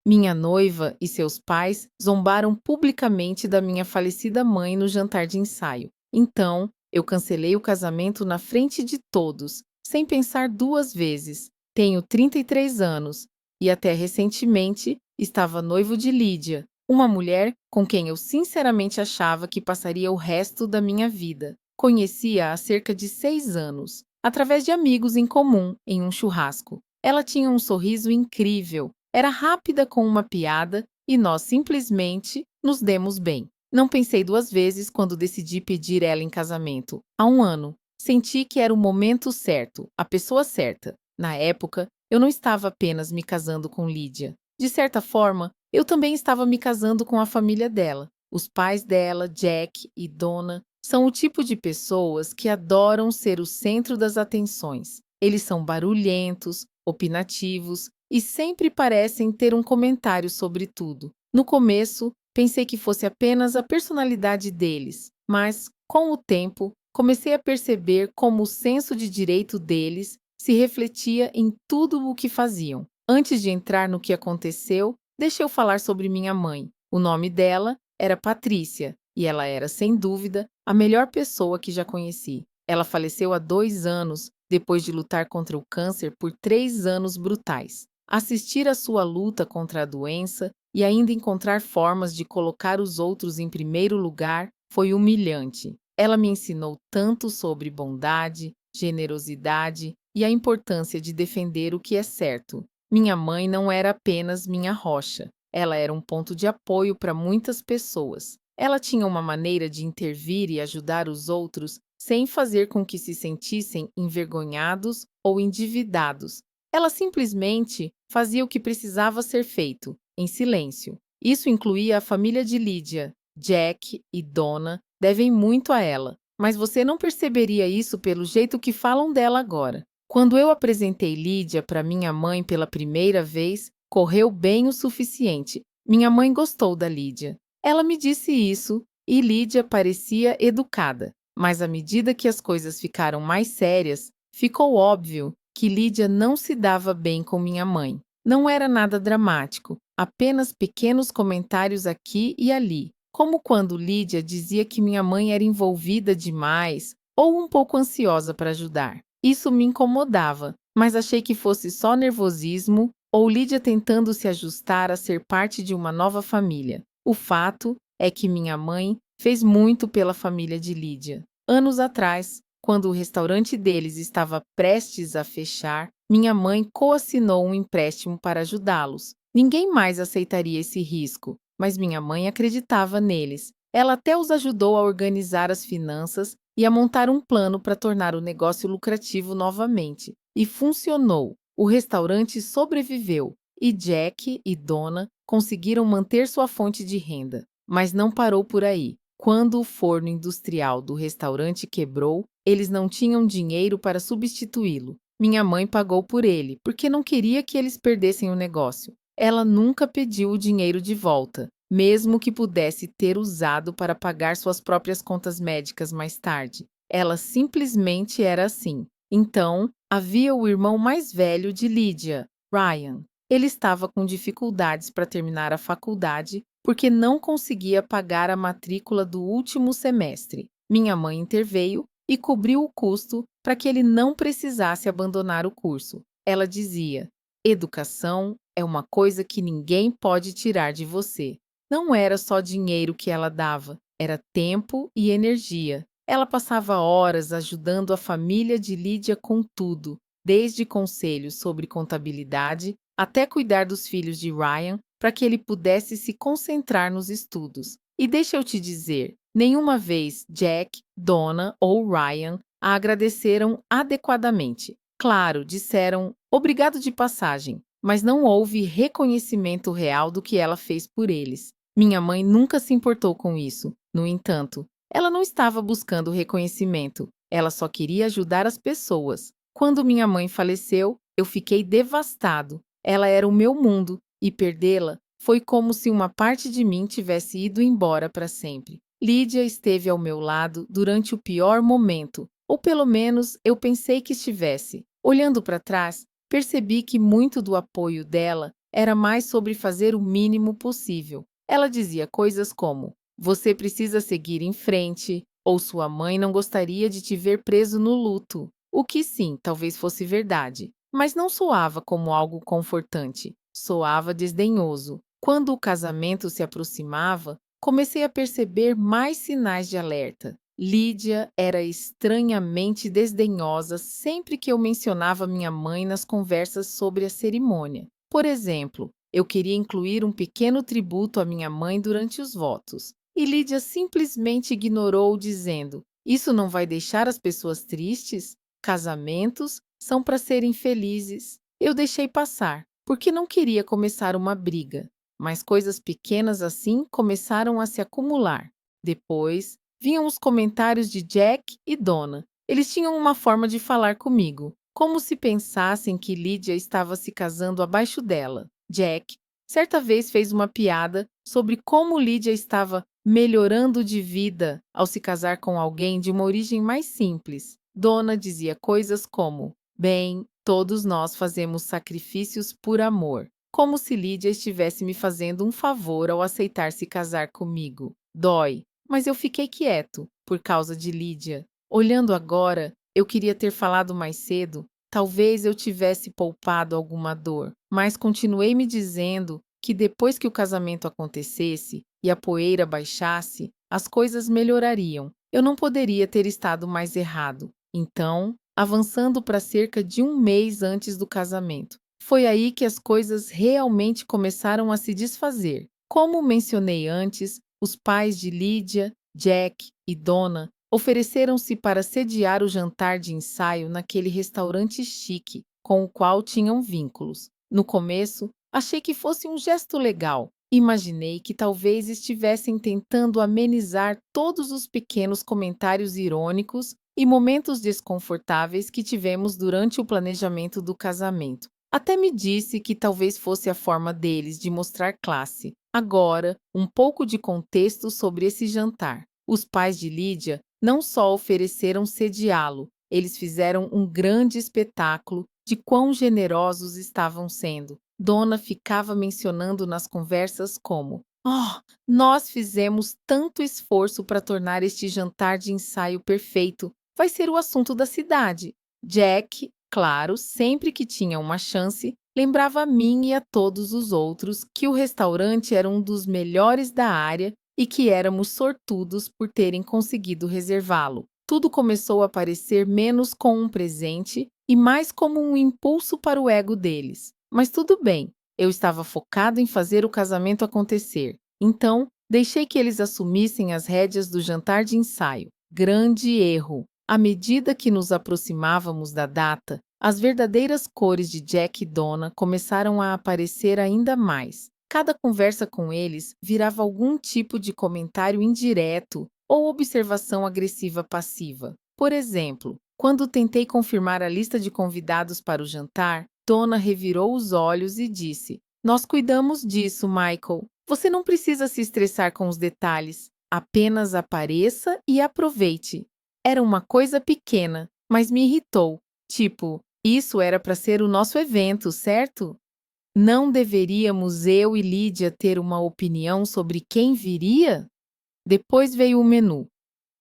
Minha noiva e seus pais zombaram publicamente da minha falecida mãe no jantar de ensaio. Então, eu cancelei o casamento na frente de todos, sem pensar duas vezes. Tenho 33 anos e até recentemente estava noivo de Lídia, uma mulher com quem eu sinceramente achava que passaria o resto da minha vida. Conhecia-a há cerca de 6 anos, através de amigos em comum em um churrasco. Ela tinha um sorriso incrível, era rápida com uma piada e nós simplesmente nos demos bem. Não pensei duas vezes quando decidi pedir ela em casamento. Há um ano, senti que era o momento certo, a pessoa certa. Na época, eu não estava apenas me casando com Lídia. De certa forma, eu também estava me casando com a família dela. Os pais dela, Jack e Donna, são o tipo de pessoas que adoram ser o centro das atenções. Eles são barulhentos, opinativos e sempre parecem ter um comentário sobre tudo. No começo, pensei que fosse apenas a personalidade deles, mas, com o tempo, comecei a perceber como o senso de direito deles se refletia em tudo o que faziam. Antes de entrar no que aconteceu, deixei eu falar sobre minha mãe. O nome dela era Patrícia e ela era, sem dúvida, a melhor pessoa que já conheci. Ela faleceu há 2 anos, depois de lutar contra o câncer por 3 anos brutais. Assistir à sua luta contra a doença e ainda encontrar formas de colocar os outros em primeiro lugar foi humilhante. Ela me ensinou tanto sobre bondade, generosidade e a importância de defender o que é certo. Minha mãe não era apenas minha rocha, ela era um ponto de apoio para muitas pessoas. Ela tinha uma maneira de intervir e ajudar os outros sem fazer com que se sentissem envergonhados ou endividados. Ela simplesmente fazia o que precisava ser feito, em silêncio. Isso incluía a família de Lídia. Jack e Donna devem muito a ela, mas você não perceberia isso pelo jeito que falam dela agora. Quando eu apresentei Lídia para minha mãe pela primeira vez, correu bem o suficiente. Minha mãe gostou da Lídia. Ela me disse isso e Lídia parecia educada. Mas à medida que as coisas ficaram mais sérias, ficou óbvio que Lídia não se dava bem com minha mãe. Não era nada dramático, apenas pequenos comentários aqui e ali, como quando Lídia dizia que minha mãe era envolvida demais ou um pouco ansiosa para ajudar. Isso me incomodava, mas achei que fosse só nervosismo ou Lídia tentando se ajustar a ser parte de uma nova família. O fato é que minha mãe fez muito pela família de Lídia. Anos atrás, quando o restaurante deles estava prestes a fechar, minha mãe coassinou um empréstimo para ajudá-los. Ninguém mais aceitaria esse risco, mas minha mãe acreditava neles. Ela até os ajudou a organizar as finanças e a montar um plano para tornar o negócio lucrativo novamente. E funcionou. O restaurante sobreviveu e Jack e Donna conseguiram manter sua fonte de renda. Mas não parou por aí. Quando o forno industrial do restaurante quebrou, eles não tinham dinheiro para substituí-lo. Minha mãe pagou por ele, porque não queria que eles perdessem o negócio. Ela nunca pediu o dinheiro de volta, mesmo que pudesse ter usado para pagar suas próprias contas médicas mais tarde. Ela simplesmente era assim. Então, havia o irmão mais velho de Lídia, Ryan. Ele estava com dificuldades para terminar a faculdade porque não conseguia pagar a matrícula do último semestre. Minha mãe interveio e cobriu o custo para que ele não precisasse abandonar o curso. Ela dizia: educação é uma coisa que ninguém pode tirar de você. Não era só dinheiro que ela dava, era tempo e energia. Ela passava horas ajudando a família de Lídia com tudo, desde conselhos sobre contabilidade até cuidar dos filhos de Ryan para que ele pudesse se concentrar nos estudos. E deixa eu te dizer, nenhuma vez Jack, Donna ou Ryan a agradeceram adequadamente. Claro, disseram obrigado de passagem, mas não houve reconhecimento real do que ela fez por eles. Minha mãe nunca se importou com isso. No entanto, ela não estava buscando reconhecimento, ela só queria ajudar as pessoas. Quando minha mãe faleceu, eu fiquei devastado. Ela era o meu mundo e perdê-la foi como se uma parte de mim tivesse ido embora para sempre. Lídia esteve ao meu lado durante o pior momento, ou pelo menos eu pensei que estivesse. Olhando para trás, percebi que muito do apoio dela era mais sobre fazer o mínimo possível. Ela dizia coisas como: você precisa seguir em frente, ou sua mãe não gostaria de te ver preso no luto. O que sim, talvez fosse verdade, mas não soava como algo confortante, soava desdenhoso. Quando o casamento se aproximava, comecei a perceber mais sinais de alerta. Lídia era estranhamente desdenhosa sempre que eu mencionava minha mãe nas conversas sobre a cerimônia. Por exemplo, eu queria incluir um pequeno tributo à minha mãe durante os votos, e Lídia simplesmente ignorou, dizendo: isso não vai deixar as pessoas tristes? Casamentos são para serem felizes. Eu deixei passar, porque não queria começar uma briga. Mas coisas pequenas assim começaram a se acumular. Depois, vinham os comentários de Jack e Donna. Eles tinham uma forma de falar comigo, como se pensassem que Lydia estava se casando abaixo dela. Jack, certa vez, fez uma piada sobre como Lydia estava melhorando de vida ao se casar com alguém de uma origem mais simples. Donna dizia coisas como: bem, todos nós fazemos sacrifícios por amor, como se Lydia estivesse me fazendo um favor ao aceitar se casar comigo. Dói, mas eu fiquei quieto por causa de Lydia. Olhando agora, eu queria ter falado mais cedo. Talvez eu tivesse poupado alguma dor, mas continuei me dizendo que depois que o casamento acontecesse e a poeira baixasse, as coisas melhorariam. Eu não poderia ter estado mais errado. Então, avançando para cerca de um mês antes do casamento, foi aí que as coisas realmente começaram a se desfazer. Como mencionei antes, os pais de Lydia, Jack e Donna ofereceram-se para sediar o jantar de ensaio naquele restaurante chique com o qual tinham vínculos. No começo, achei que fosse um gesto legal. Imaginei que talvez estivessem tentando amenizar todos os pequenos comentários irônicos e momentos desconfortáveis que tivemos durante o planejamento do casamento. Até me disse que talvez fosse a forma deles de mostrar classe. Agora, um pouco de contexto sobre esse jantar. Os pais de Lydia não só ofereceram sediá-lo, eles fizeram um grande espetáculo de quão generosos estavam sendo. Donna ficava mencionando nas conversas como: oh, nós fizemos tanto esforço para tornar este jantar de ensaio perfeito. Vai ser o assunto da cidade. Jack, claro, sempre que tinha uma chance, lembrava a mim e a todos os outros que o restaurante era um dos melhores da área e que éramos sortudos por terem conseguido reservá-lo. Tudo começou a parecer menos como um presente e mais como um impulso para o ego deles. Mas tudo bem, eu estava focado em fazer o casamento acontecer. Então, deixei que eles assumissem as rédeas do jantar de ensaio. Grande erro! À medida que nos aproximávamos da data, as verdadeiras cores de Jack e Donna começaram a aparecer ainda mais. Cada conversa com eles virava algum tipo de comentário indireto ou observação agressiva passiva. Por exemplo, quando tentei confirmar a lista de convidados para o jantar, Donna revirou os olhos e disse: nós cuidamos disso, Michael. Você não precisa se estressar com os detalhes. Apenas apareça e aproveite. Era uma coisa pequena, mas me irritou. Tipo, isso era para ser o nosso evento, certo? Não deveríamos eu e Lydia ter uma opinião sobre quem viria? Depois veio o menu.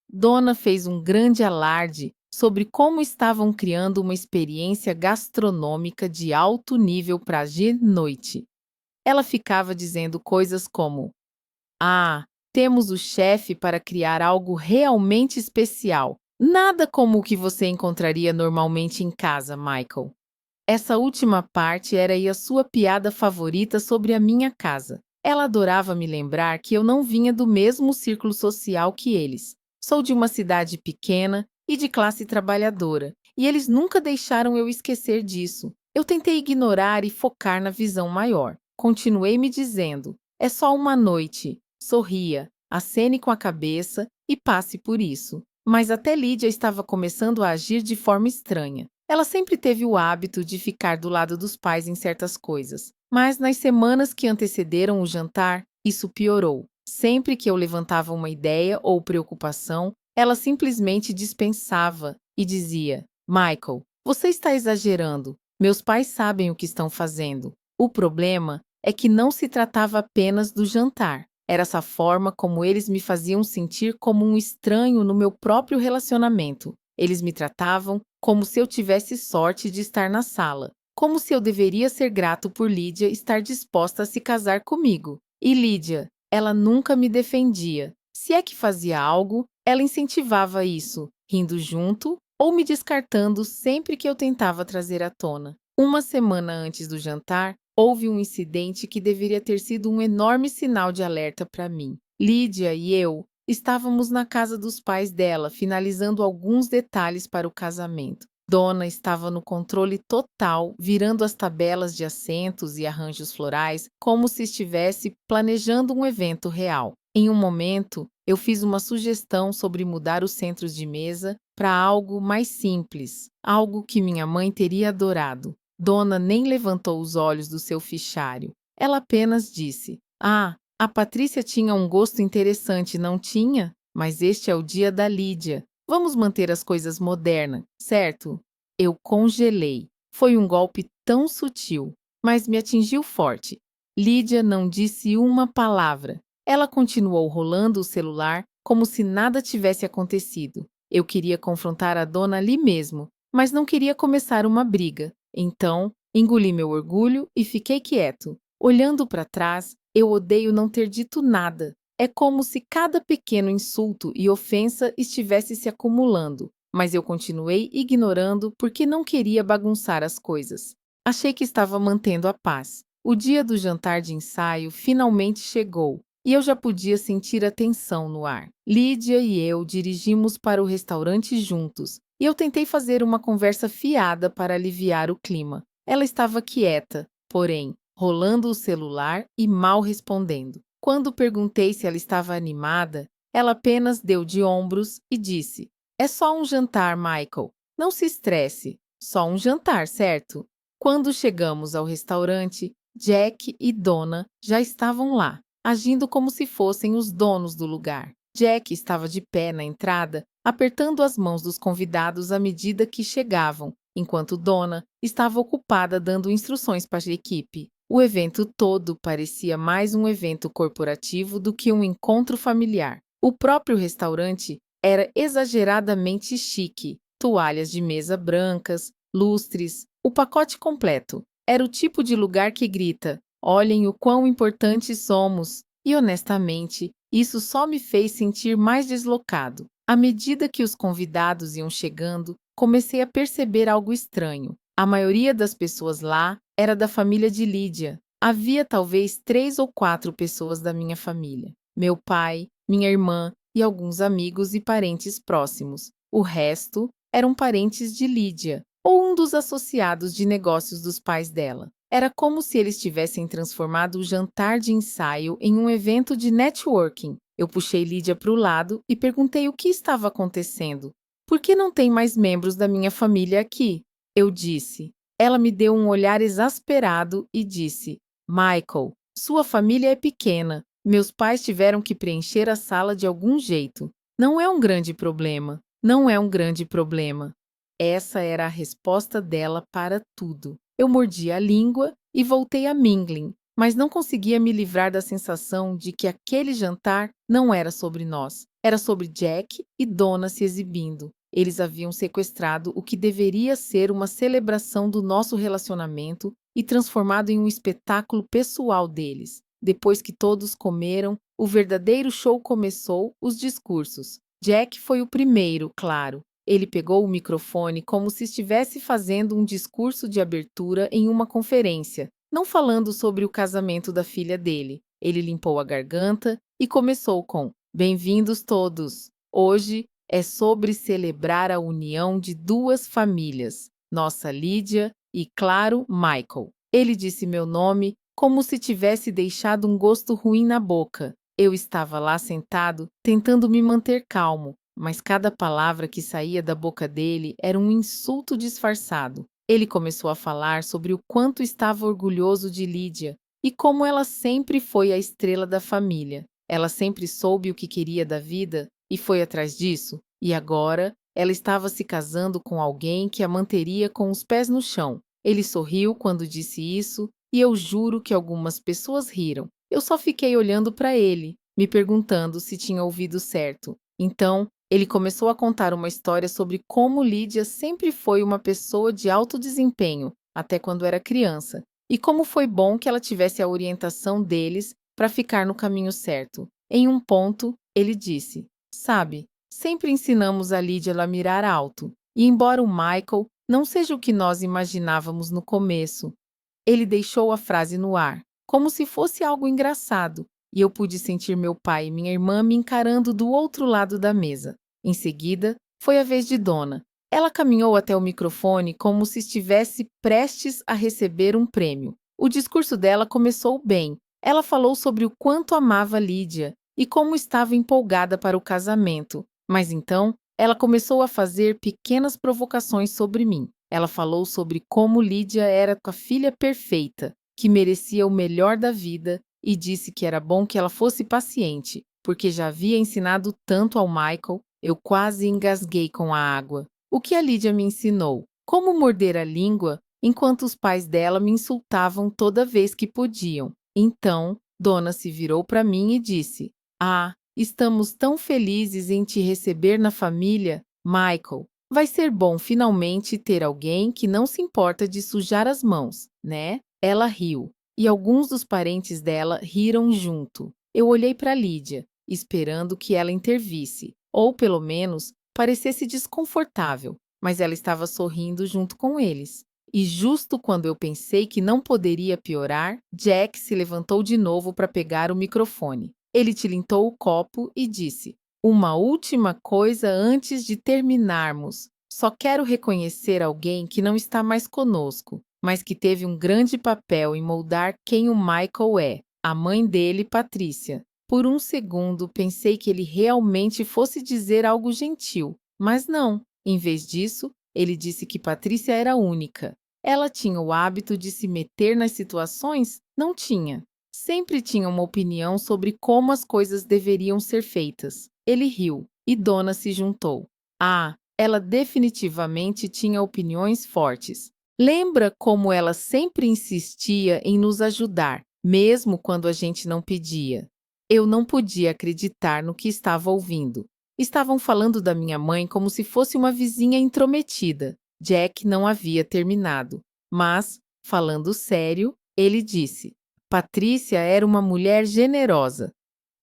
Donna fez um grande alarde sobre como estavam criando uma experiência gastronômica de alto nível para a noite. Ela ficava dizendo coisas como: ah, temos o chefe para criar algo realmente especial. Nada como o que você encontraria normalmente em casa, Michael. Essa última parte era a sua piada favorita sobre a minha casa. Ela adorava me lembrar que eu não vinha do mesmo círculo social que eles. Sou de uma cidade pequena e de classe trabalhadora, e eles nunca deixaram eu esquecer disso. Eu tentei ignorar e focar na visão maior. Continuei me dizendo: é só uma noite. Sorria, acene com a cabeça e passe por isso. Mas até Lydia estava começando a agir de forma estranha. Ela sempre teve o hábito de ficar do lado dos pais em certas coisas, mas nas semanas que antecederam o jantar, isso piorou. Sempre que eu levantava uma ideia ou preocupação, ela simplesmente dispensava e dizia: Michael, você está exagerando. Meus pais sabem o que estão fazendo. O problema é que não se tratava apenas do jantar. Era essa forma como eles me faziam sentir como um estranho no meu próprio relacionamento. Eles me tratavam como se eu tivesse sorte de estar na sala, como se eu deveria ser grato por Lídia estar disposta a se casar comigo. E Lídia, ela nunca me defendia. Se é que fazia algo, ela incentivava isso, rindo junto ou me descartando sempre que eu tentava trazer à tona. Uma semana antes do jantar, houve um incidente que deveria ter sido um enorme sinal de alerta para mim. Lídia e eu estávamos na casa dos pais dela, finalizando alguns detalhes para o casamento. Dona estava no controle total, virando as tabelas de assentos e arranjos florais, como se estivesse planejando um evento real. Em um momento, eu fiz uma sugestão sobre mudar os centros de mesa para algo mais simples, algo que minha mãe teria adorado. Dona nem levantou os olhos do seu fichário. Ela apenas disse: "Ah, a Patrícia tinha um gosto interessante, não tinha? Mas este é o dia da Lídia. Vamos manter as coisas modernas, certo?" Eu congelei. Foi um golpe tão sutil, mas me atingiu forte. Lídia não disse uma palavra. Ela continuou rolando o celular como se nada tivesse acontecido. Eu queria confrontar a dona ali mesmo, mas não queria começar uma briga. Então, engoli meu orgulho e fiquei quieto. Olhando para trás, eu odeio não ter dito nada. É como se cada pequeno insulto e ofensa estivesse se acumulando, mas eu continuei ignorando porque não queria bagunçar as coisas. Achei que estava mantendo a paz. O dia do jantar de ensaio finalmente chegou e eu já podia sentir a tensão no ar. Lídia e eu dirigimos para o restaurante juntos e eu tentei fazer uma conversa fiada para aliviar o clima. Ela estava quieta, porém, rolando o celular e mal respondendo. Quando perguntei se ela estava animada, ela apenas deu de ombros e disse: "É só um jantar, Michael. Não se estresse. Só um jantar, certo?" Quando chegamos ao restaurante, Jack e Donna já estavam lá, agindo como se fossem os donos do lugar. Jack estava de pé na entrada, apertando as mãos dos convidados à medida que chegavam, enquanto Donna estava ocupada dando instruções para a equipe. O evento todo parecia mais um evento corporativo do que um encontro familiar. O próprio restaurante era exageradamente chique, toalhas de mesa brancas, lustres, o pacote completo. Era o tipo de lugar que grita: "Olhem o quão importantes somos!" E honestamente, isso só me fez sentir mais deslocado. À medida que os convidados iam chegando, comecei a perceber algo estranho. A maioria das pessoas lá era da família de Lídia. Havia talvez 3 ou 4 pessoas da minha família. Meu pai, minha irmã e alguns amigos e parentes próximos. O resto eram parentes de Lídia, ou um dos associados de negócios dos pais dela. Era como se eles tivessem transformado o jantar de ensaio em um evento de networking. Eu puxei Lídia para o lado e perguntei o que estava acontecendo. "Por que não tem mais membros da minha família aqui?" Eu disse. Ela me deu um olhar exasperado e disse: "Michael, sua família é pequena. Meus pais tiveram que preencher a sala de algum jeito. Não é um grande problema. Não é um grande problema." Essa era a resposta dela para tudo. Eu mordi a língua e voltei a Mingling, mas não conseguia me livrar da sensação de que aquele jantar não era sobre nós. Era sobre Jack e Donna se exibindo. Eles haviam sequestrado o que deveria ser uma celebração do nosso relacionamento e transformado em um espetáculo pessoal deles. Depois que todos comeram, o verdadeiro show começou, os discursos. Jack foi o primeiro, claro. Ele pegou o microfone como se estivesse fazendo um discurso de abertura em uma conferência, não falando sobre o casamento da filha dele. Ele limpou a garganta e começou com: "Bem-vindos todos. Hoje é sobre celebrar a união de duas famílias, nossa Lídia e, claro, Michael." Ele disse meu nome como se tivesse deixado um gosto ruim na boca. Eu estava lá sentado, tentando me manter calmo, mas cada palavra que saía da boca dele era um insulto disfarçado. Ele começou a falar sobre o quanto estava orgulhoso de Lídia e como ela sempre foi a estrela da família. Ela sempre soube o que queria da vida e foi atrás disso, e agora ela estava se casando com alguém que a manteria com os pés no chão. Ele sorriu quando disse isso e eu juro que algumas pessoas riram. Eu só fiquei olhando para ele, me perguntando se tinha ouvido certo. Então, ele começou a contar uma história sobre como Lídia sempre foi uma pessoa de alto desempenho, até quando era criança, e como foi bom que ela tivesse a orientação deles para ficar no caminho certo. Em um ponto, ele disse: Sabe, sempre ensinamos a Lídia a mirar alto, e embora o Michael não seja o que nós imaginávamos no começo, ele deixou a frase no ar, como se fosse algo engraçado, e eu pude sentir meu pai e minha irmã me encarando do outro lado da mesa. Em seguida, foi a vez de Donna. Ela caminhou até o microfone como se estivesse prestes a receber um prêmio. O discurso dela começou bem. Ela falou sobre o quanto amava Lídia e como estava empolgada para o casamento, mas então ela começou a fazer pequenas provocações sobre mim. Ela falou sobre como Lídia era a filha perfeita, que merecia o melhor da vida, e disse que era bom que ela fosse paciente, porque já havia ensinado tanto ao Michael. Eu quase engasguei com a água. O que a Lídia me ensinou? Como morder a língua, enquanto os pais dela me insultavam toda vez que podiam. Então, Dona se virou para mim e disse: Ah, estamos tão felizes em te receber na família, Michael. Vai ser bom finalmente ter alguém que não se importa de sujar as mãos, né? Ela riu, e alguns dos parentes dela riram junto. Eu olhei para Lídia, esperando que ela intervisse, ou pelo menos parecesse desconfortável, mas ela estava sorrindo junto com eles. E justo quando eu pensei que não poderia piorar, Jack se levantou de novo para pegar o microfone. Ele tilintou o copo e disse: Uma última coisa antes de terminarmos. Só quero reconhecer alguém que não está mais conosco, mas que teve um grande papel em moldar quem o Michael é, a mãe dele, Patrícia. Por um segundo, pensei que ele realmente fosse dizer algo gentil, mas não. Em vez disso, ele disse que Patrícia era única. Ela tinha o hábito de se meter nas situações? Não tinha. Sempre tinha uma opinião sobre como as coisas deveriam ser feitas. Ele riu, e Donna se juntou. Ah, ela definitivamente tinha opiniões fortes. Lembra como ela sempre insistia em nos ajudar, mesmo quando a gente não pedia? Eu não podia acreditar no que estava ouvindo. Estavam falando da minha mãe como se fosse uma vizinha intrometida. Jack não havia terminado, mas, falando sério, ele disse: Patrícia era uma mulher generosa.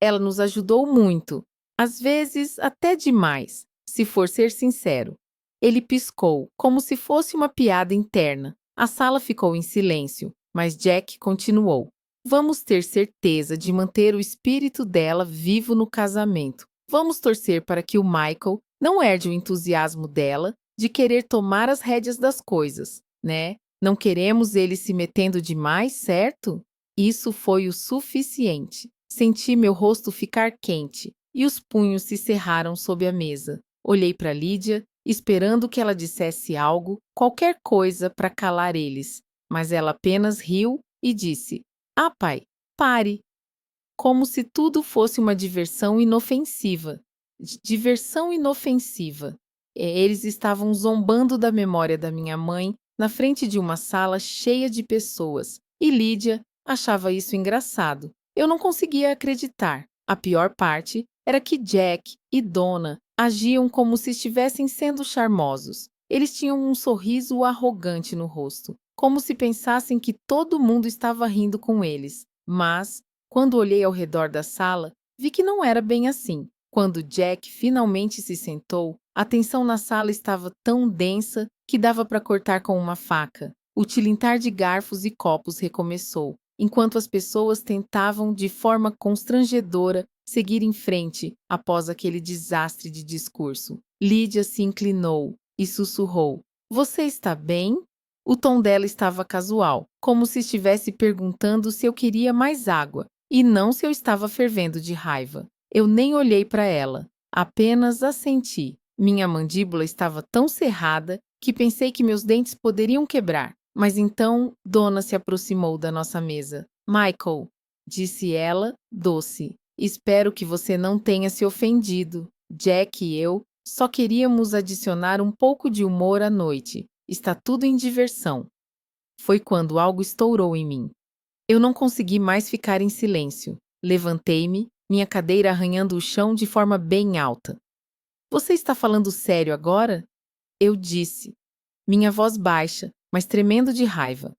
Ela nos ajudou muito, às vezes até demais, se for ser sincero. Ele piscou, como se fosse uma piada interna. A sala ficou em silêncio, mas Jack continuou. Vamos ter certeza de manter o espírito dela vivo no casamento. Vamos torcer para que o Michael não herde o entusiasmo dela de querer tomar as rédeas das coisas, né? Não queremos ele se metendo demais, certo? Isso foi o suficiente. Senti meu rosto ficar quente e os punhos se cerraram sob a mesa. Olhei para Lídia, esperando que ela dissesse algo, qualquer coisa para calar eles, mas ela apenas riu e disse: Ah, pai, pare! Como se tudo fosse uma diversão inofensiva. Diversão inofensiva. Eles estavam zombando da memória da minha mãe na frente de uma sala cheia de pessoas, e Lídia achava isso engraçado. Eu não conseguia acreditar. A pior parte era que Jack e Donna agiam como se estivessem sendo charmosos. Eles tinham um sorriso arrogante no rosto, como se pensassem que todo mundo estava rindo com eles. Mas, quando olhei ao redor da sala, vi que não era bem assim. Quando Jack finalmente se sentou, a tensão na sala estava tão densa que dava para cortar com uma faca. O tilintar de garfos e copos recomeçou, enquanto as pessoas tentavam, de forma constrangedora, seguir em frente após aquele desastre de discurso. Lídia se inclinou e sussurrou: Você está bem? O tom dela estava casual, como se estivesse perguntando se eu queria mais água, e não se eu estava fervendo de raiva. Eu nem olhei para ela, apenas assenti. Minha mandíbula estava tão cerrada que pensei que meus dentes poderiam quebrar. Mas então Donna se aproximou da nossa mesa. Michael, disse ela, doce, espero que você não tenha se ofendido. Jack e eu só queríamos adicionar um pouco de humor à noite. Está tudo em diversão. foi quando algo estourou em mim. Eu não consegui mais ficar em silêncio. Levantei-me, minha cadeira arranhando o chão de forma bem alta. Você está falando sério agora? Eu disse, minha voz baixa, mas tremendo de raiva.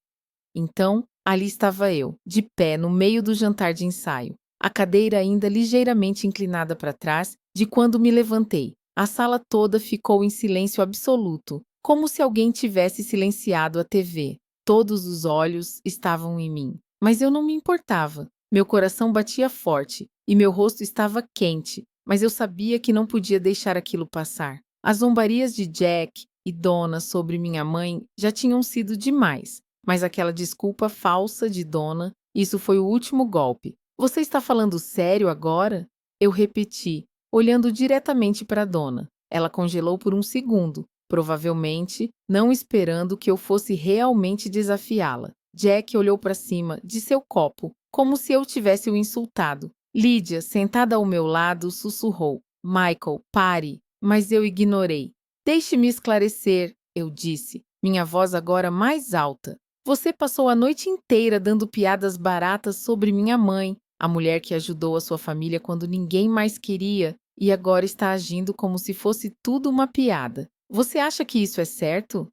Então, ali estava eu, de pé no meio do jantar de ensaio, a cadeira ainda ligeiramente inclinada para trás de quando me levantei. A sala toda ficou em silêncio absoluto, como se alguém tivesse silenciado a TV. Todos os olhos estavam em mim, mas eu não me importava. Meu coração batia forte e meu rosto estava quente, mas eu sabia que não podia deixar aquilo passar. As zombarias de Jack e Donna sobre minha mãe já tinham sido demais. Mas aquela desculpa falsa de Donna, isso foi o último golpe. Você está falando sério agora? Eu repeti, olhando diretamente para Donna. Ela congelou por um segundo, provavelmente não esperando que eu fosse realmente desafiá-la. Jack olhou para cima de seu copo, como se eu tivesse o insultado. Lydia, sentada ao meu lado, sussurrou: Michael, pare! Mas eu ignorei. Deixe-me esclarecer, eu disse, minha voz agora mais alta. Você passou a noite inteira dando piadas baratas sobre minha mãe, a mulher que ajudou a sua família quando ninguém mais queria, e agora está agindo como se fosse tudo uma piada. Você acha que isso é certo?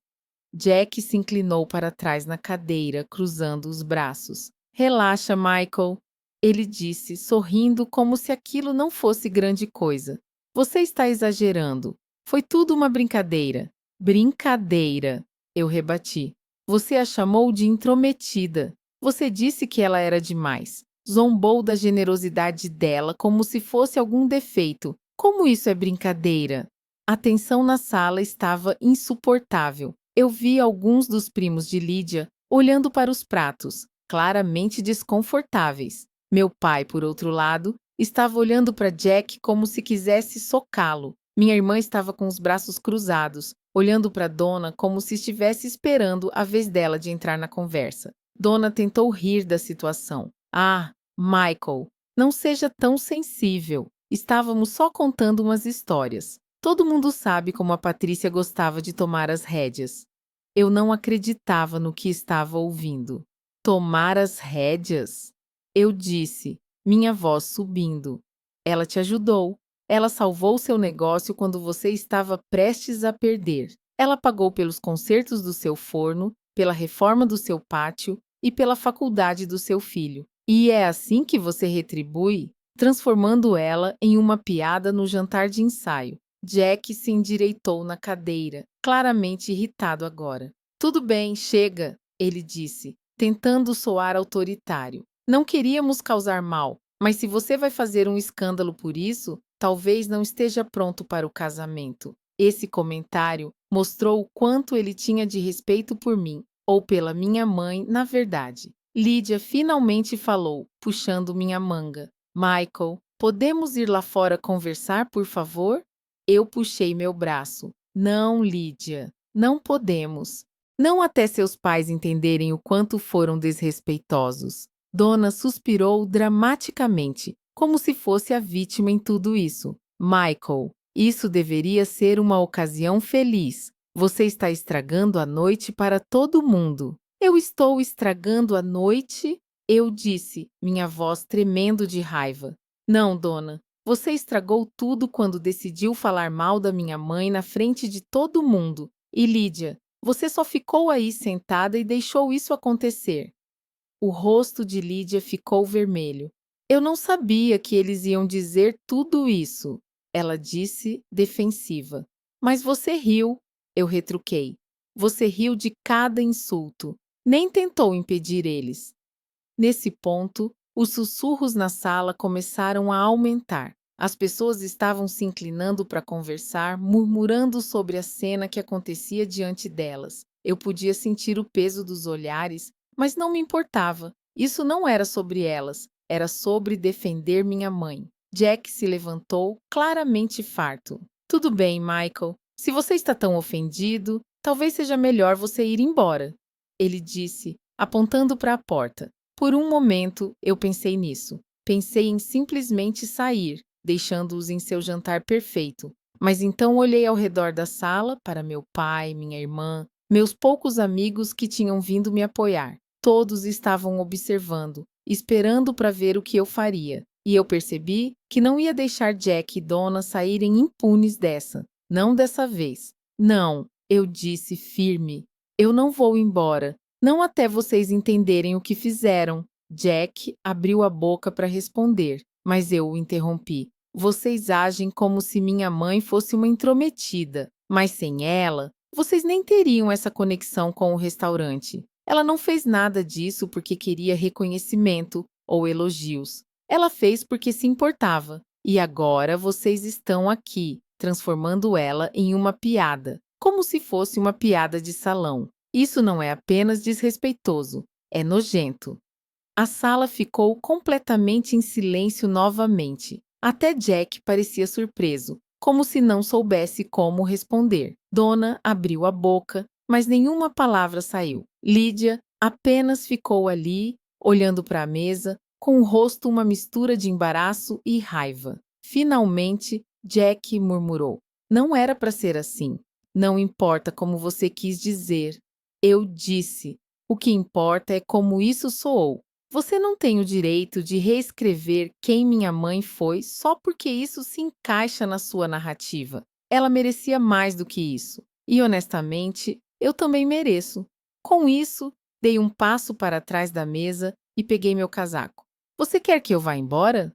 Jack se inclinou para trás na cadeira, cruzando os braços. Relaxa, Michael, ele disse, sorrindo como se aquilo não fosse grande coisa. Você está exagerando. Foi tudo uma brincadeira. Brincadeira, eu rebati. Você a chamou de intrometida. Você disse que ela era demais. Zombou da generosidade dela como se fosse algum defeito. Como isso é brincadeira? A tensão na sala estava insuportável. Eu vi alguns dos primos de Lydia olhando para os pratos, claramente desconfortáveis. Meu pai, por outro lado, estava olhando para Jack como se quisesse socá-lo. Minha irmã estava com os braços cruzados, olhando para Donna como se estivesse esperando a vez dela de entrar na conversa. Donna tentou rir da situação. Ah, Michael, não seja tão sensível. Estávamos só contando umas histórias. Todo mundo sabe como a Patrícia gostava de tomar as rédeas. Eu não acreditava no que estava ouvindo. Tomar as rédeas? Eu disse, minha voz subindo. Ela te ajudou. Ela salvou seu negócio quando você estava prestes a perder. Ela pagou pelos consertos do seu forno, pela reforma do seu pátio e pela faculdade do seu filho. E é assim que você retribui, transformando ela em uma piada no jantar de ensaio. Jack se endireitou na cadeira, claramente irritado agora. Tudo bem, chega, ele disse, tentando soar autoritário. Não queríamos causar mal, mas se você vai fazer um escândalo por isso, talvez não esteja pronto para o casamento. Esse comentário mostrou o quanto ele tinha de respeito por mim, ou pela minha mãe, na verdade. Lydia finalmente falou, puxando minha manga. Michael, podemos ir lá fora conversar, por favor? Eu puxei meu braço. Não, Lydia, não podemos. Não até seus pais entenderem o quanto foram desrespeitosos. Donna suspirou dramaticamente, como se fosse a vítima em tudo isso. Michael, isso deveria ser uma ocasião feliz. Você está estragando a noite para todo mundo. Eu estou estragando a noite? Eu disse, minha voz tremendo de raiva. Não, Donna. Você estragou tudo quando decidiu falar mal da minha mãe na frente de todo mundo. E Lydia, você só ficou aí sentada e deixou isso acontecer. O rosto de Lydia ficou vermelho. Eu não sabia que eles iam dizer tudo isso, ela disse, defensiva. Mas você riu, eu retruquei. Você riu de cada insulto. Nem tentou impedir eles. Nesse ponto, os sussurros na sala começaram a aumentar. As pessoas estavam se inclinando para conversar, murmurando sobre a cena que acontecia diante delas. Eu podia sentir o peso dos olhares, mas não me importava. Isso não era sobre elas, era sobre defender minha mãe. Jack se levantou, claramente farto. Tudo bem, Michael. Se você está tão ofendido, talvez seja melhor você ir embora, ele disse, apontando para a porta. Por um momento, eu pensei nisso. Pensei em simplesmente sair, deixando-os em seu jantar perfeito. Mas então olhei ao redor da sala para meu pai, minha irmã, Meus poucos amigos que tinham vindo me apoiar. Todos estavam observando, esperando para ver o que eu faria. E eu percebi que não ia deixar Jack e Donna saírem impunes dessa. Não dessa vez. Não, eu disse firme. Eu não vou embora. Não até vocês entenderem o que fizeram. Jack abriu a boca para responder, mas eu o interrompi. Vocês agem como se minha mãe fosse uma intrometida, mas sem ela, vocês nem teriam essa conexão com o restaurante. Ela não fez nada disso porque queria reconhecimento ou elogios. Ela fez porque se importava. E agora vocês estão aqui, transformando ela em uma piada, como se fosse uma piada de salão. Isso não é apenas desrespeitoso, é nojento. A sala ficou completamente em silêncio novamente. Até Jack parecia surpreso, como se não soubesse como responder. Donna abriu a boca, mas nenhuma palavra saiu. Lídia apenas ficou ali, olhando para a mesa, com o rosto uma mistura de embaraço e raiva. Finalmente, Jack murmurou: Não era para ser assim. Não importa como você quis dizer. Eu disse. O que importa é como isso soou. Você não tem o direito de reescrever quem minha mãe foi só porque isso se encaixa na sua narrativa. Ela merecia mais do que isso. E, honestamente, eu também mereço. Com isso, dei um passo para trás da mesa e peguei meu casaco. Você quer que eu vá embora?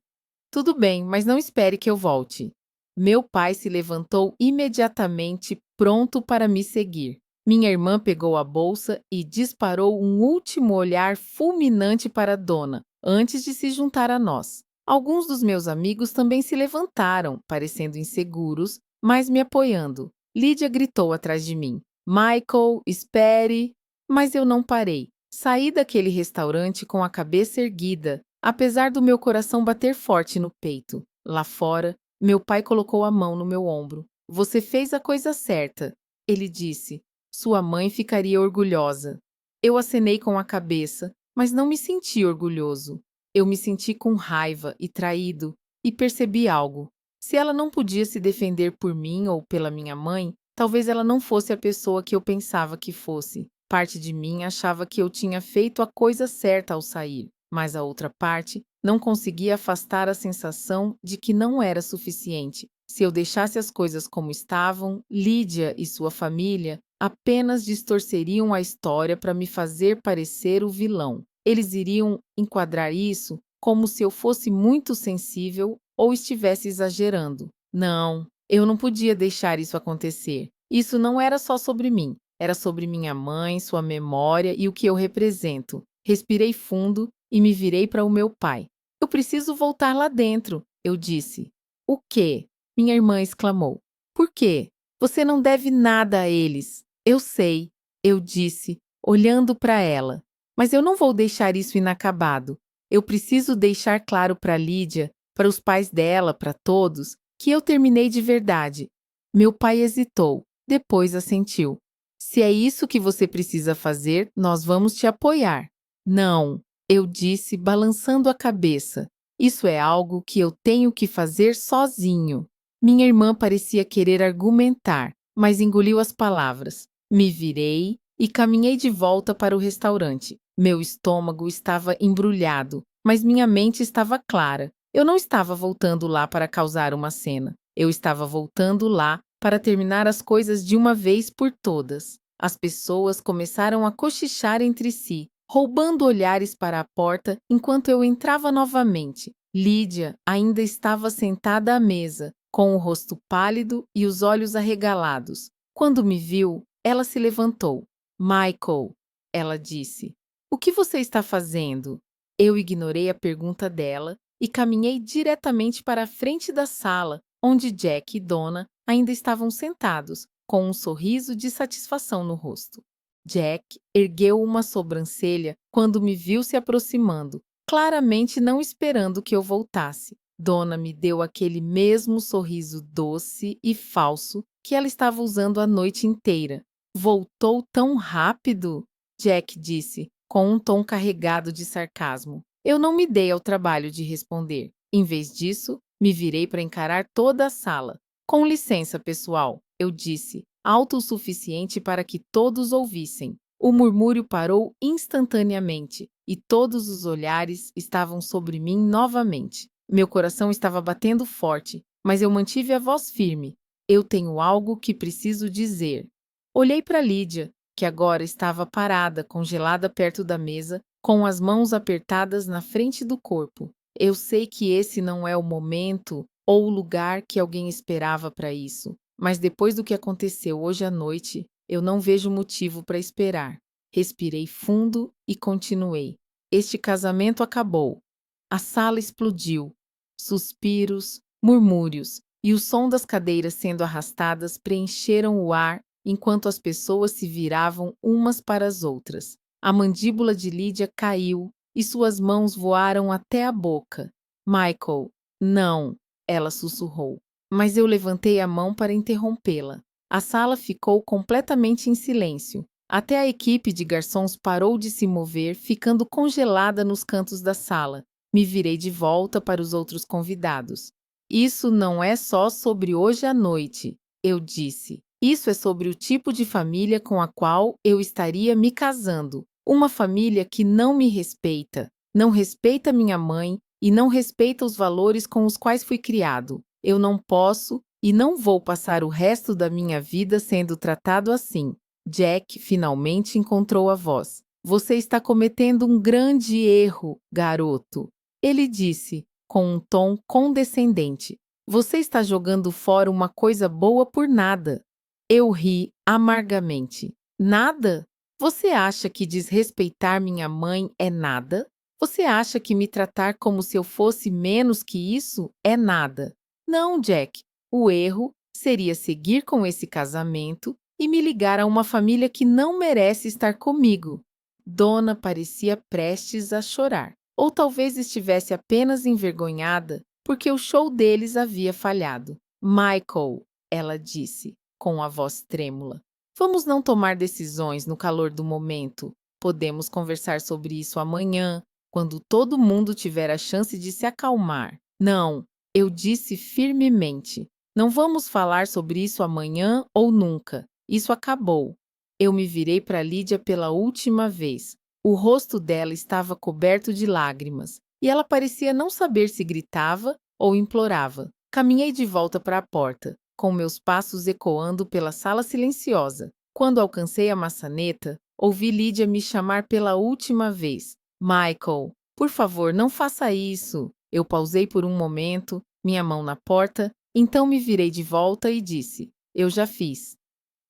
Tudo bem, mas não espere que eu volte. Meu pai se levantou imediatamente, pronto para me seguir. Minha irmã pegou a bolsa e disparou um último olhar fulminante para a dona, antes de se juntar a nós. Alguns dos meus amigos também se levantaram, parecendo inseguros, mas me apoiando. Lídia gritou atrás de mim: Michael, espere! Mas eu não parei. Saí daquele restaurante com a cabeça erguida, apesar do meu coração bater forte no peito. Lá fora, meu pai colocou a mão no meu ombro. Você fez a coisa certa, ele disse. Sua mãe ficaria orgulhosa. Eu acenei com a cabeça, mas não me senti orgulhoso. Eu me senti com raiva e traído, e percebi algo. Se ela não podia se defender por mim ou pela minha mãe, talvez ela não fosse a pessoa que eu pensava que fosse. Parte de mim achava que eu tinha feito a coisa certa ao sair, mas a outra parte não conseguia afastar a sensação de que não era suficiente. Se eu deixasse as coisas como estavam, Lídia e sua família apenas distorceriam a história para me fazer parecer o vilão. Eles iriam enquadrar isso como se eu fosse muito sensível ou estivesse exagerando. Não, eu não podia deixar isso acontecer. Isso não era só sobre mim, era sobre minha mãe, sua memória e o que eu represento. Respirei fundo e me virei para o meu pai. Eu preciso voltar lá dentro, eu disse. O quê? Minha irmã exclamou. Por quê? Você não deve nada a eles. Eu sei, eu disse, olhando para ela. Mas eu não vou deixar isso inacabado. Eu preciso deixar claro para Lídia, para os pais dela, para todos, que eu terminei de verdade. Meu pai hesitou, depois assentiu. Se é isso que você precisa fazer, nós vamos te apoiar. Não, eu disse, balançando a cabeça. Isso é algo que eu tenho que fazer sozinho. Minha irmã parecia querer argumentar, mas engoliu as palavras. Me virei e caminhei de volta para o restaurante. Meu estômago estava embrulhado, mas minha mente estava clara. Eu não estava voltando lá para causar uma cena. Eu estava voltando lá para terminar as coisas de uma vez por todas. As pessoas começaram a cochichar entre si, roubando olhares para a porta enquanto eu entrava novamente. Lídia ainda estava sentada à mesa, com o rosto pálido e os olhos arregalados. Quando me viu, ela se levantou. Michael, ela disse, o que você está fazendo? Eu ignorei a pergunta dela e caminhei diretamente para a frente da sala, onde Jack e Donna ainda estavam sentados, com um sorriso de satisfação no rosto. Jack ergueu uma sobrancelha quando me viu se aproximando, claramente não esperando que eu voltasse. Donna me deu aquele mesmo sorriso doce e falso que ela estava usando a noite inteira. Voltou tão rápido? Jack disse, com um tom carregado de sarcasmo. Eu não me dei ao trabalho de responder. Em vez disso, me virei para encarar toda a sala. Com licença, pessoal, eu disse, alto o suficiente para que todos ouvissem. O murmúrio parou instantaneamente e todos os olhares estavam sobre mim novamente. Meu coração estava batendo forte, mas eu mantive a voz firme. Eu tenho algo que preciso dizer. Olhei para Lídia, que agora estava parada, congelada perto da mesa, com as mãos apertadas na frente do corpo. Eu sei que esse não é o momento ou o lugar que alguém esperava para isso, mas depois do que aconteceu hoje à noite, eu não vejo motivo para esperar. Respirei fundo e continuei. Este casamento acabou. A sala explodiu. Suspiros, murmúrios e o som das cadeiras sendo arrastadas preencheram o ar enquanto as pessoas se viravam umas para as outras. A mandíbula de Lídia caiu e suas mãos voaram até a boca. Michael, não, ela sussurrou. Mas eu levantei a mão para interrompê-la. A sala ficou completamente em silêncio. Até a equipe de garçons parou de se mover, ficando congelada nos cantos da sala. Me virei de volta para os outros convidados. Isso não é só sobre hoje à noite, eu disse. Isso é sobre o tipo de família com a qual eu estaria me casando. Uma família que não me respeita, não respeita minha mãe e não respeita os valores com os quais fui criado. Eu não posso e não vou passar o resto da minha vida sendo tratado assim. Jack finalmente encontrou a voz. Você está cometendo um grande erro, garoto. Ele disse, com um tom condescendente. Você está jogando fora uma coisa boa por nada. Eu ri amargamente. Nada? Você acha que desrespeitar minha mãe é nada? Você acha que me tratar como se eu fosse menos que isso é nada? Não, Jack. O erro seria seguir com esse casamento e me ligar a uma família que não merece estar comigo. Dona parecia prestes a chorar, ou talvez estivesse apenas envergonhada porque o show deles havia falhado. Michael, ela disse, com a voz trêmula. Vamos não tomar decisões no calor do momento. Podemos conversar sobre isso amanhã, quando todo mundo tiver a chance de se acalmar. Não, eu disse firmemente. Não vamos falar sobre isso amanhã ou nunca. Isso acabou. Eu me virei para Lídia pela última vez. O rosto dela estava coberto de lágrimas, e ela parecia não saber se gritava ou implorava. Caminhei de volta para a porta, com meus passos ecoando pela sala silenciosa. Quando alcancei a maçaneta, ouvi Lídia me chamar pela última vez. Michael, por favor, não faça isso. Eu pausei por um momento, minha mão na porta, então me virei de volta e disse: eu já fiz.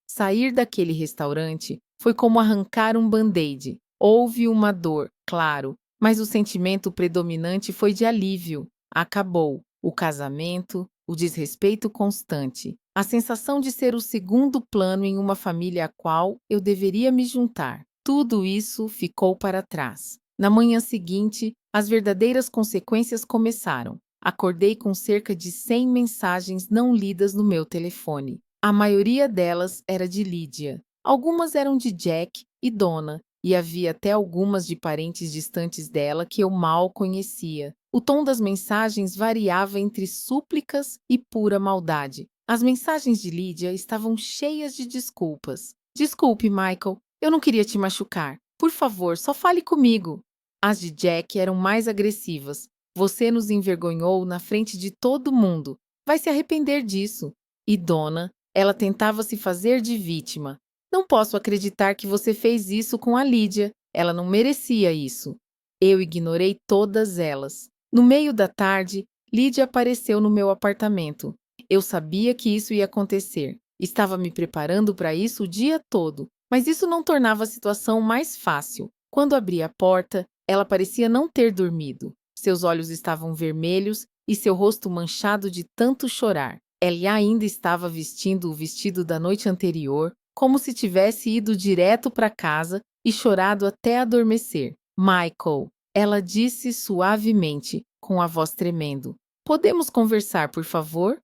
Sair daquele restaurante foi como arrancar um band-aid. Houve uma dor, claro, mas o sentimento predominante foi de alívio. Acabou. O casamento, o desrespeito constante, a sensação de ser o segundo plano em uma família à qual eu deveria me juntar. Tudo isso ficou para trás. Na manhã seguinte, as verdadeiras consequências começaram. Acordei com cerca de 100 mensagens não lidas no meu telefone. A maioria delas era de Lídia. Algumas eram de Jack e Donna, e havia até algumas de parentes distantes dela que eu mal conhecia. O tom das mensagens variava entre súplicas e pura maldade. As mensagens de Lídia estavam cheias de desculpas. Desculpe, Michael, eu não queria te machucar. Por favor, só fale comigo. As de Jack eram mais agressivas. Você nos envergonhou na frente de todo mundo. Vai se arrepender disso. E Donna, ela tentava se fazer de vítima. Não posso acreditar que você fez isso com a Lídia. Ela não merecia isso. Eu ignorei todas elas. No meio da tarde, Lídia apareceu no meu apartamento. Eu sabia que isso ia acontecer. Estava me preparando para isso o dia todo, mas isso não tornava a situação mais fácil. Quando abri a porta, ela parecia não ter dormido. Seus olhos estavam vermelhos e seu rosto manchado de tanto chorar. Ela ainda estava vestindo o vestido da noite anterior, como se tivesse ido direto para casa e chorado até adormecer. Michael, ela disse suavemente, com a voz tremendo. Podemos conversar, por favor?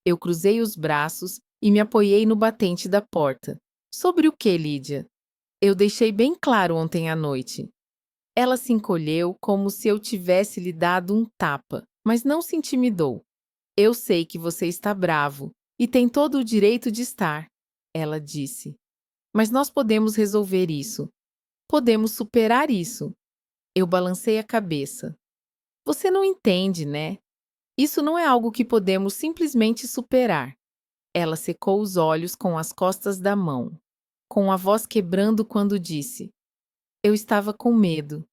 Eu cruzei os braços e me apoiei no batente da porta. Sobre o que, Lídia? Eu deixei bem claro ontem à noite. Ela se encolheu como se eu tivesse lhe dado um tapa, mas não se intimidou. Eu sei que você está bravo e tem todo o direito de estar. ela disse. Mas nós podemos resolver isso. Podemos superar isso. Eu balancei a cabeça. Você não entende, né? Isso não é algo que podemos simplesmente superar. Ela secou os olhos com as costas da mão, com a voz quebrando quando disse: Eu estava com medo.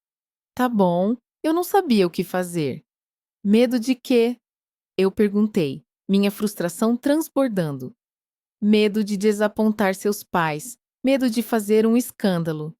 Tá bom, eu não sabia o que fazer. Medo de quê? Eu perguntei, minha frustração transbordando. Medo de desapontar seus pais, medo de fazer um escândalo.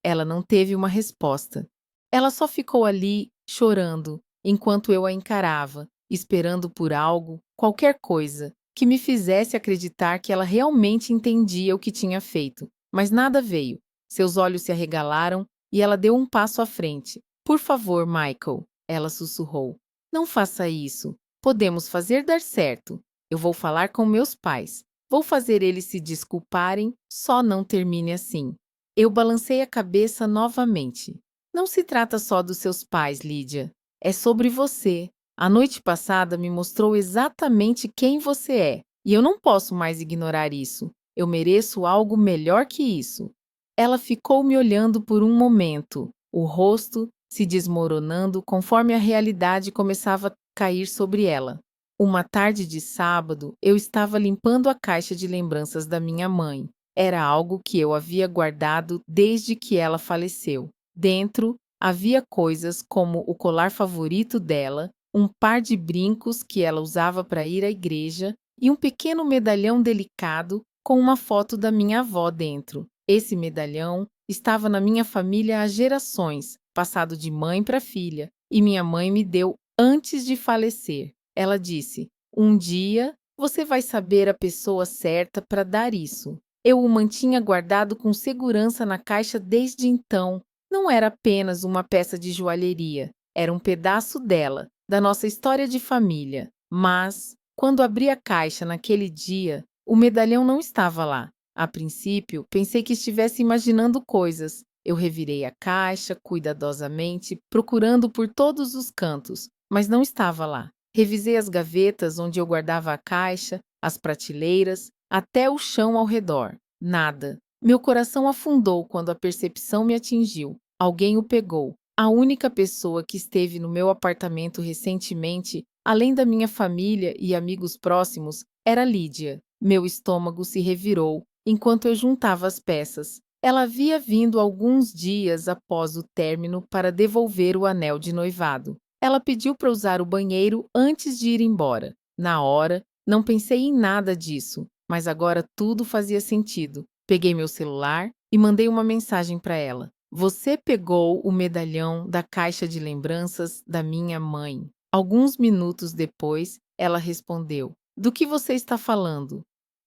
Ela não teve uma resposta. Ela só ficou ali, chorando, enquanto eu a encarava, esperando por algo, qualquer coisa, que me fizesse acreditar que ela realmente entendia o que tinha feito. Mas nada veio. Seus olhos se arregalaram e ela deu um passo à frente. Por favor, Michael, ela sussurrou. Não faça isso. Podemos fazer dar certo. Eu vou falar com meus pais. Vou fazer eles se desculparem, só não termine assim. Eu balancei a cabeça novamente. Não se trata só dos seus pais, Lídia. É sobre você. A noite passada me mostrou exatamente quem você é, e eu não posso mais ignorar isso. Eu mereço algo melhor que isso. Ela ficou me olhando por um momento, o rosto se desmoronando conforme a realidade começava a cair sobre ela. Uma tarde de sábado, eu estava limpando a caixa de lembranças da minha mãe. Era algo que eu havia guardado desde que ela faleceu. Dentro, havia coisas como o colar favorito dela, um par de brincos que ela usava para ir à igreja e um pequeno medalhão delicado com uma foto da minha avó dentro. Esse medalhão estava na minha família há gerações, passado de mãe para filha, e minha mãe me deu antes de falecer. Ela disse: Um dia você vai saber a pessoa certa para dar isso. Eu o mantinha guardado com segurança na caixa desde então. Não era apenas uma peça de joalheria, era um pedaço dela, da nossa história de família. Mas, quando abri a caixa naquele dia, o medalhão não estava lá. A princípio, pensei que estivesse imaginando coisas. Eu revirei a caixa cuidadosamente, procurando por todos os cantos, mas não estava lá. Revisei as gavetas onde eu guardava a caixa, as prateleiras, até o chão ao redor. Nada. Meu coração afundou quando a percepção me atingiu. Alguém o pegou. A única pessoa que esteve no meu apartamento recentemente, além da minha família e amigos próximos, era Lídia. Meu estômago se revirou enquanto eu juntava as peças. Ela havia vindo alguns dias após o término para devolver o anel de noivado. Ela pediu para usar o banheiro antes de ir embora. Na hora, não pensei em nada disso, mas agora tudo fazia sentido. Peguei meu celular e mandei uma mensagem para ela. Você pegou o medalhão da caixa de lembranças da minha mãe. Alguns minutos depois, ela respondeu: Do que você está falando?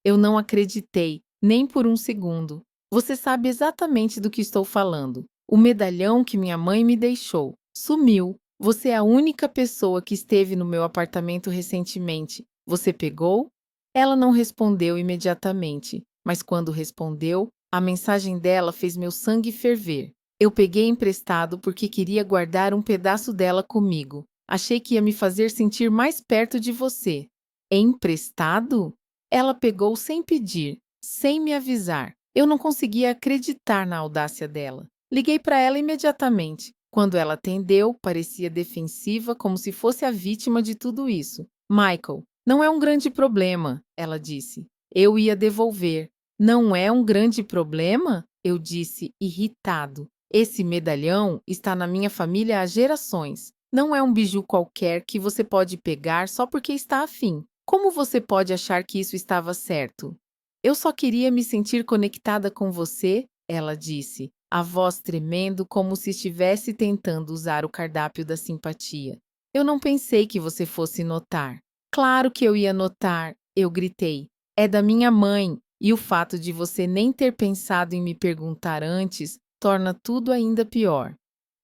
Eu não acreditei, nem por um segundo. Você sabe exatamente do que estou falando. O medalhão que minha mãe me deixou sumiu. Você é a única pessoa que esteve no meu apartamento recentemente. Você pegou? Ela não respondeu imediatamente, mas quando respondeu, a mensagem dela fez meu sangue ferver. Eu peguei emprestado porque queria guardar um pedaço dela comigo. Achei que ia me fazer sentir mais perto de você. Emprestado? Ela pegou sem pedir, sem me avisar. Eu não conseguia acreditar na audácia dela. Liguei para ela imediatamente. Quando ela atendeu, parecia defensiva, como se fosse a vítima de tudo isso. Michael, não é um grande problema, ela disse. Eu ia devolver. Não é um grande problema? Eu disse, irritado. Esse medalhão está na minha família há gerações. Não é um biju qualquer que você pode pegar só porque está afim. Como você pode achar que isso estava certo? Eu só queria me sentir conectada com você, ela disse, a voz tremendo como se estivesse tentando usar o cardápio da simpatia. Eu não pensei que você fosse notar. Claro que eu ia notar, eu gritei. É da minha mãe, e o fato de você nem ter pensado em me perguntar antes torna tudo ainda pior.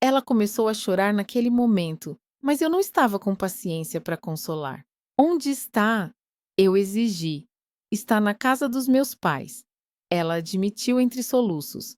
Ela começou a chorar naquele momento, mas eu não estava com paciência para consolar. Onde está? Eu exigi. Está na casa dos meus pais. Ela admitiu entre soluços.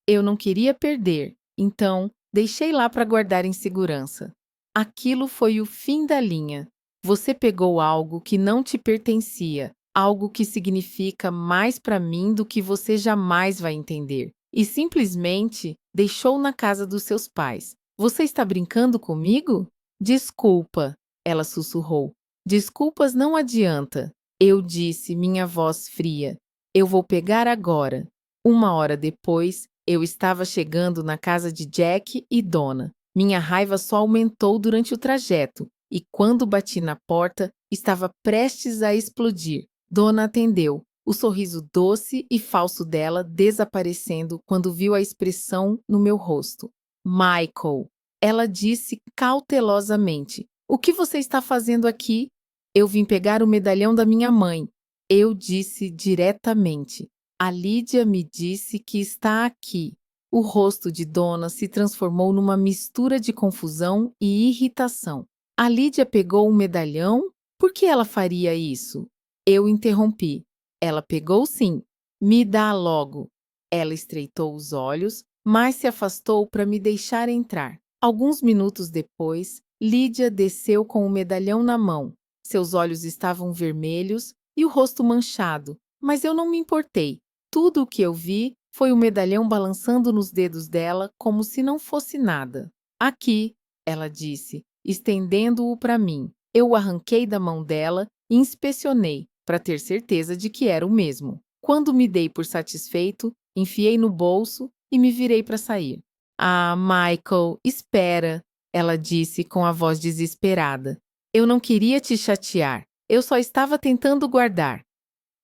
Eu não queria perder, então deixei lá para guardar em segurança. Aquilo foi o fim da linha. Você pegou algo que não te pertencia, algo que significa mais para mim do que você jamais vai entender. E simplesmente deixou na casa dos seus pais. Você está brincando comigo? Desculpa, ela sussurrou. Desculpas não adianta. Eu disse, minha voz fria. Eu vou pegar agora. 1 hora depois, eu estava chegando na casa de Jack e Donna. Minha raiva só aumentou durante o trajeto, e quando bati na porta, estava prestes a explodir. Donna atendeu, o sorriso doce e falso dela desaparecendo quando viu a expressão no meu rosto. Michael, ela disse cautelosamente. O que você está fazendo aqui? Eu vim pegar o medalhão da minha mãe. Eu disse diretamente. A Lídia me disse que está aqui. O rosto de Donna se transformou numa mistura de confusão e irritação. A Lídia pegou o medalhão? Por que ela faria isso? Eu interrompi. Ela pegou sim. Me dá logo. Ela estreitou os olhos, mas se afastou para me deixar entrar. Alguns minutos depois, Lídia desceu com o medalhão na mão. Seus olhos estavam vermelhos e o rosto manchado, mas eu não me importei. Tudo o que eu vi foi o medalhão balançando nos dedos dela como se não fosse nada. Aqui, ela disse, estendendo-o para mim. Eu o arranquei da mão dela e inspecionei, para ter certeza de que era o mesmo. Quando me dei por satisfeito, enfiei no bolso e me virei para sair. Ah, Michael, espera, ela disse com a voz desesperada. Eu não queria te chatear. Eu só estava tentando guardar.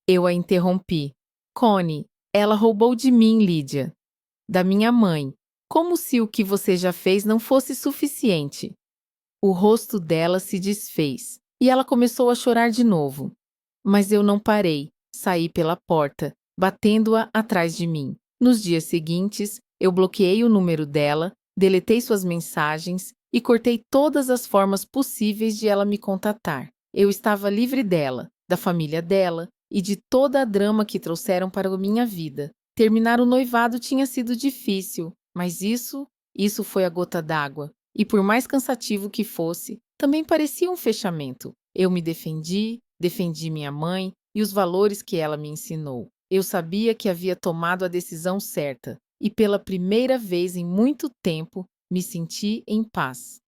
Eu a interrompi. Connie, ela roubou de mim, Lídia. Da minha mãe. Como se o que você já fez não fosse suficiente. O rosto dela se desfez e ela começou a chorar de novo. Mas eu não parei. Saí pela porta, batendo-a atrás de mim. Nos dias seguintes, eu bloqueei o número dela, deletei suas mensagens e cortei todas as formas possíveis de ela me contatar. Eu estava livre dela, da família dela e de toda a drama que trouxeram para a minha vida. Terminar o noivado tinha sido difícil, mas isso foi a gota d'água. E por mais cansativo que fosse, também parecia um fechamento. Eu me defendi minha mãe e os valores que ela me ensinou. Eu sabia que havia tomado a decisão certa e pela primeira vez em muito tempo me senti em paz.